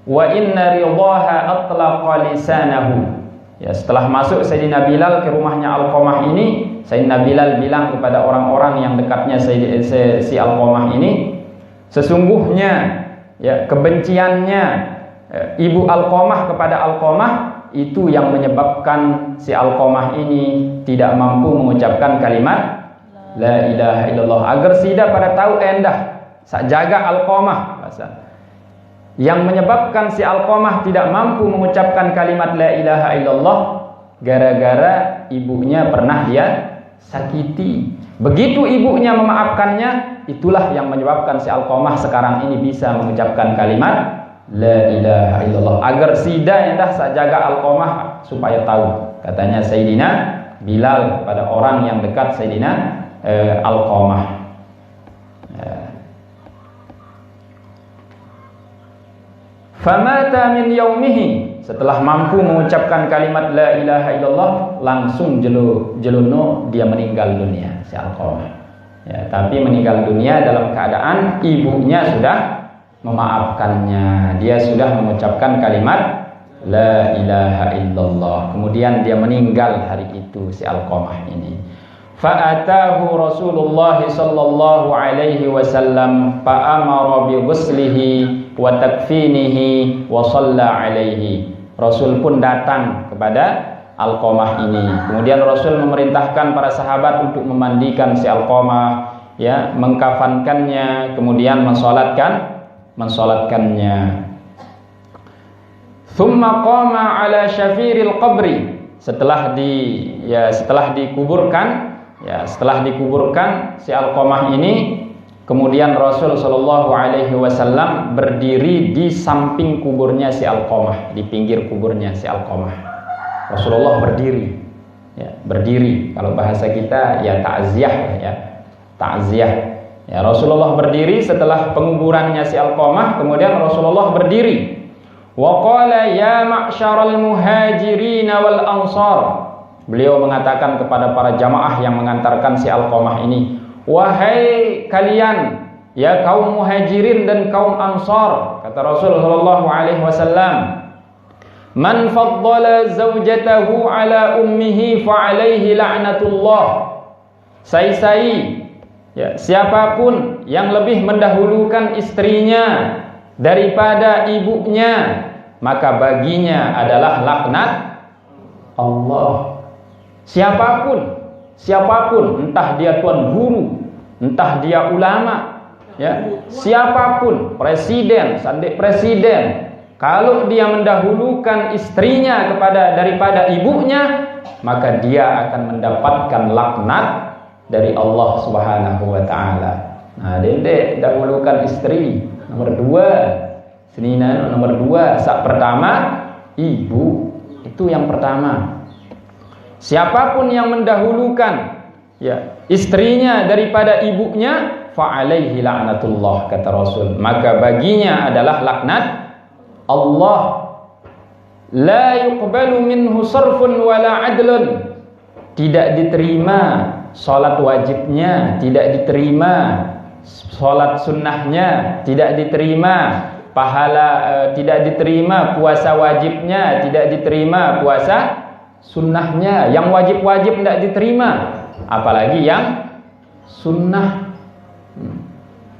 wa inna ridaha atlaqa lisanahu. Ya, setelah masuk Sayyidina Bilal ke rumahnya Alqamah ini, Sayyidina Bilal bilang kepada orang-orang yang dekatnya si Alqamah ini, sesungguhnya ya kebenciannya ibu Alqamah kepada Alqamah itu yang menyebabkan si Alqamah ini tidak mampu mengucapkan kalimat la ilaha illallah. Agar sida pada tahu endah sak jaga Alqamah bahasa. Yang menyebabkan si Alqamah tidak mampu mengucapkan kalimat la ilaha illallah gara-gara ibunya pernah dia sakiti. Begitu ibunya memaafkannya, itulah yang menyebabkan si Alqamah sekarang ini bisa mengucapkan kalimat la ilaha illallah. Agar sida endah sak jaga Alqamah supaya tahu. Katanya Sayyidina Bilal pada orang yang dekat Sayyidina Alqamah. Famata min yaumihi, setelah mampu mengucapkan kalimat la ilaha illallah langsung jeluno dia meninggal dunia si Alqamah. Ya, tapi meninggal dunia dalam keadaan ibunya sudah memaafkannya. Dia sudah mengucapkan kalimat la ilaha illallah. Kemudian dia meninggal hari itu si Alqamah ini. Fa'atahu Rasulullah sallallahu alaihi wasallam fa'amara bi ghuslihi wa takfinihi wa shalla alaihi. Rasul pun datang kepada Alqamah ini. Kemudian Rasul memerintahkan para sahabat untuk memandikan si Alqamah, ya, mengkafankannya, kemudian mensolatkannya. Thumma qama ala syafiril qabri. Setelah dikuburkan si Alqamah ini, kemudian Rasul Shallallahu Alaihi Wasallam berdiri di samping kuburnya si Alqamah, di pinggir kuburnya si Alqamah. Rasulullah berdiri, ya, berdiri. Kalau bahasa kita ya takziah, ya takziah. Ya, Rasulullah berdiri setelah penguburannya si Alqamah, kemudian Rasulullah berdiri. Wa qala ya ma'syaral muhajirin wal ansar. Beliau mengatakan kepada para jamaah yang mengantarkan si Alqamah ini, wahai kalian, ya kaum muhajirin dan kaum ansar, kata Rasul sallallahu alaihi wasallam, man faddala zawjatahu ala ummihi fa alaihi la'natullah. Sai-sai, ya, siapapun yang lebih mendahulukan istrinya daripada ibunya, maka baginya adalah laknat Allah. Siapapun, entah dia tuan guru, entah dia ulama, ya, siapapun, presiden, sandik presiden, kalau dia mendahulukan istrinya daripada ibunya, maka dia akan mendapatkan laknat dari Allah Subhanahu wa taala. Nah, dendek dahulukan istri nomor 2, senina nomor 2, sak pertama ibu, itu yang pertama. Siapapun yang mendahulukan, ya, istrinya daripada ibunya, fa alaihi la'natullah, kata Rasul, maka baginya adalah laknat Allah. La yuqbalu minhu sarfun wala adlun. Tidak diterima salat wajibnya, tidak diterima salat sunnahnya, tidak diterima tidak diterima puasa wajibnya, tidak diterima puasa sunnahnya. Yang wajib-wajib tidak diterima, apalagi yang sunnah.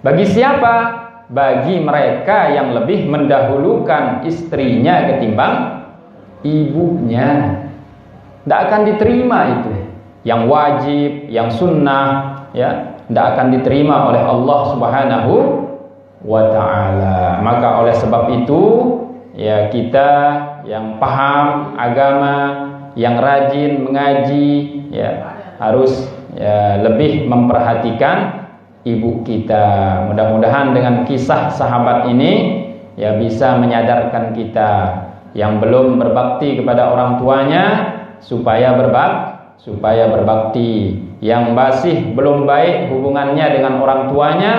Bagi siapa? Bagi mereka yang lebih mendahulukan istrinya ketimbang ibunya. Tidak akan diterima itu. yang wajib, yang sunnah, ya, tidak akan diterima oleh Allah Subhanahu wa ta'ala. Maka oleh sebab itu, ya, kita yang paham agama, yang rajin mengaji, ya, harus, ya, lebih memperhatikan ibu kita. Mudah-mudahan dengan kisah sahabat ini, ya, bisa menyadarkan kita yang belum berbakti kepada orang tuanya supaya berbakti. Yang masih belum baik hubungannya dengan orang tuanya,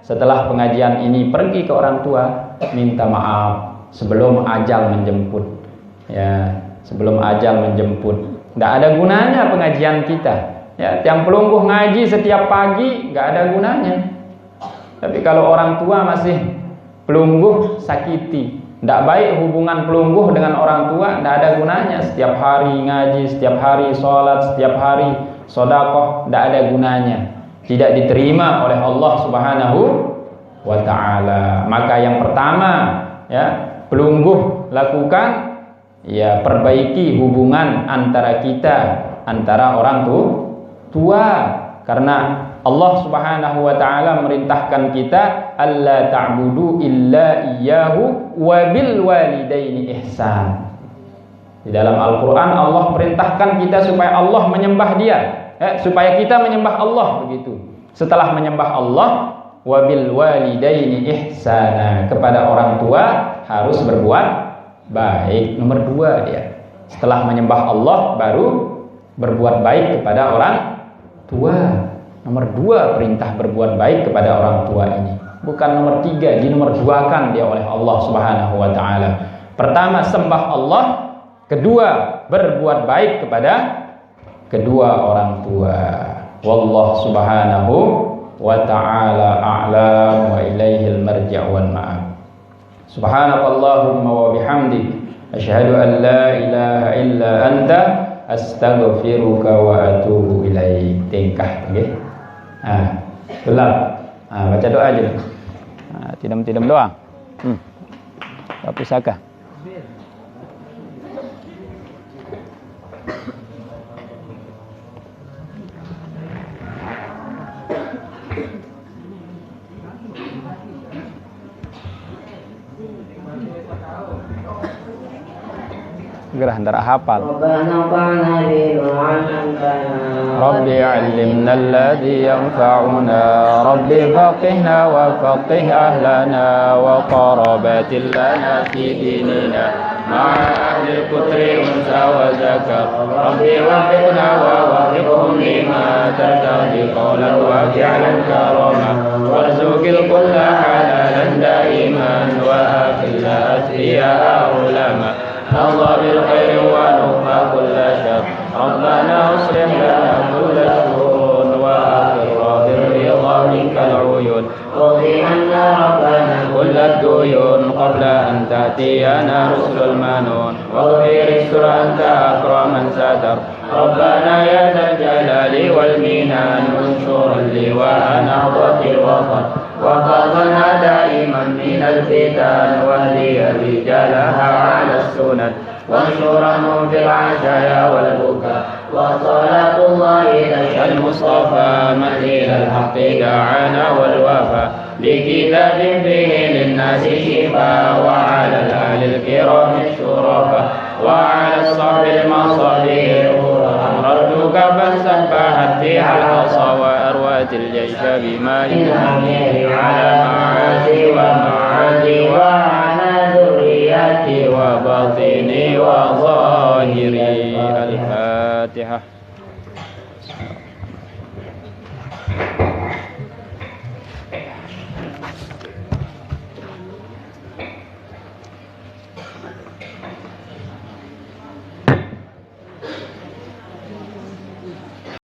setelah pengajian ini pergi ke orang tua, minta maaf sebelum ajal menjemput. Ya, sebelum ajal menjemput. Tidak ada gunanya pengajian kita. Ya, yang pelungguh ngaji setiap pagi nggak ada gunanya. Tapi kalau orang tua masih pelungguh, sakiti. Tidak baik hubungan pelungguh dengan orang tua, tidak ada gunanya. Setiap hari ngaji, setiap hari sholat, setiap hari sedekah, tidak ada gunanya. Tidak diterima oleh Allah Subhanahu wa ta'ala. Maka yang pertama, ya, pelungguh lakukan, ya, perbaiki hubungan antara kita, antara orang tua. Karena Allah Subhanahu wa ta'ala merintahkan kita alla ta'budu illa iyyahu wa bil walidaini ihsan. Di dalam Al-Qur'an Allah perintahkan kita supaya Allah menyembah Dia, supaya kita menyembah Allah, begitu. Setelah menyembah Allah, wa bil walidaini ihsana, kepada orang tua harus berbuat baik. Nomor 2 dia. Setelah menyembah Allah baru berbuat baik kepada orang tua. Nomor 2 perintah berbuat baik kepada orang tua ini. Bukan nomor 3, di nomor 2-kan dia oleh Allah Subhanahu wa ta'ala. Pertama, sembah Allah. Kedua, berbuat baik kepada kedua orang tua. Wallahu subhanahu wa ta'ala a'lam wa ilaihil marja' wal ma'ab. Subhanakallahumma wa bihamdik asyhadu an la ilaha illa anta astaghfiruka wa atubu ilaik. Tingkah, nggih. Gelap. Baca doa aja. Tidam-tidam doa. Pusaka. Gerah ndara hafal. Rabbi 'allimna alladhi yanfa'una Rabbi faqihna wa faqih ahlana wa qarabatil lana fi dinina ma'a ahli al-qutri unsa wa zakar Rabbi waffiqna wa waffiqhum lima tartadi qawlan wa fi'lan karama warzuqil kulla halalan daiman wa akilla asriya ulama نرضى بالخير ونخفى كل شر ربنا اصلح لنا كل الشؤون وآخرها بالرضا منك العيون واغفر عنا ربنا كل الديون قبل أن تأتينا رسل المنون واغفر استر أنت أكرم من ستر ربنا يا ذا الجلال والمنان انشر اللواء نهضة الوطن وقضنا دائما من الفتن واهدي رجالها على السنن وانشرهم في العشايا والبكاء وصلاة الله تشهى المصطفى مهدي الحق دعانا والوفا بكتاب فيه للناس شفاء وعلى الآل الكرام الشرفاء وعلى الصحب المصابيح ردك فانسبحت فيها الحصى وأروت الجيش بماء الأمير على معاشي ومعادي وعلى ذرياتي وباطني وظاهري. الفاتحة.